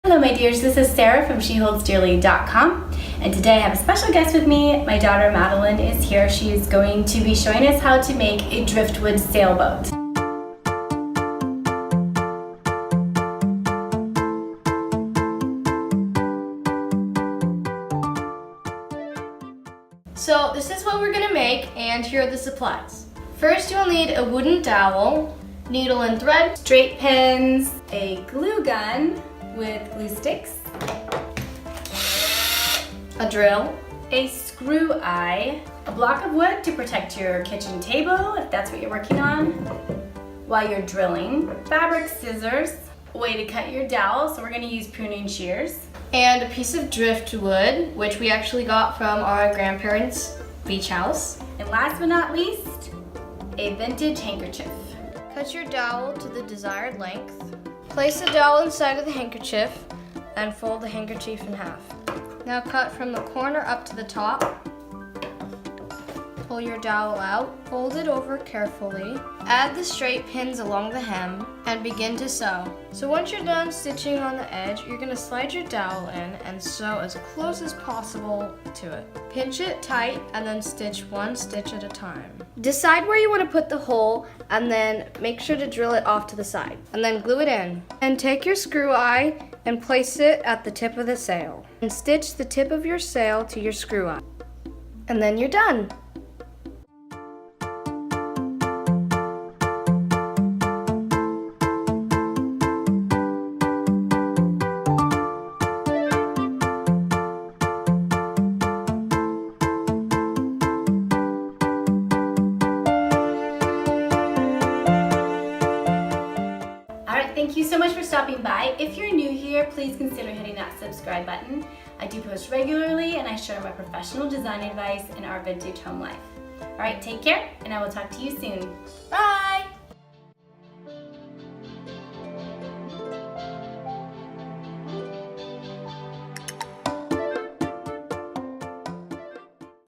Hello my dears, this is Sarah from SheHoldsDearly.com, and today I have a special guest with me. My daughter Madeline is here. She is going to be showing us how to make a driftwood sailboat. So this is what we're going to make, and here are the supplies. First you'll need a wooden dowel, needle and thread, straight pins, a glue gun with glue sticks, a drill, a screw eye, a block of wood to protect your kitchen table if that's what you're working on while you're drilling, fabric scissors, a way to cut your dowel, so we're going to use pruning shears, and a piece of driftwood, which we actually got from our grandparents' beach house. And last but not least, a vintage handkerchief. Cut your dowel to the desired length. Place the dowel inside of the handkerchief and fold the handkerchief in half. Now cut from the corner up to the top. Pull your dowel out, fold it over carefully. Add the straight pins along the hem and begin to sew. So once you're done stitching on the edge, you're going to slide your dowel in and sew as close as possible to it. Pinch it tight and then stitch one stitch at a time. Decide where you want to put the hole and then make sure to drill it off to the side and then glue it in. And take your screw eye and place it at the tip of the sail. And stitch the tip of your sail to your screw eye. And then you're done. Thank you so much for stopping by. If you're new here, please consider hitting that subscribe button. I do post regularly and I share my professional design advice and our vintage home life. All right, take care and I will talk to you soon. Bye!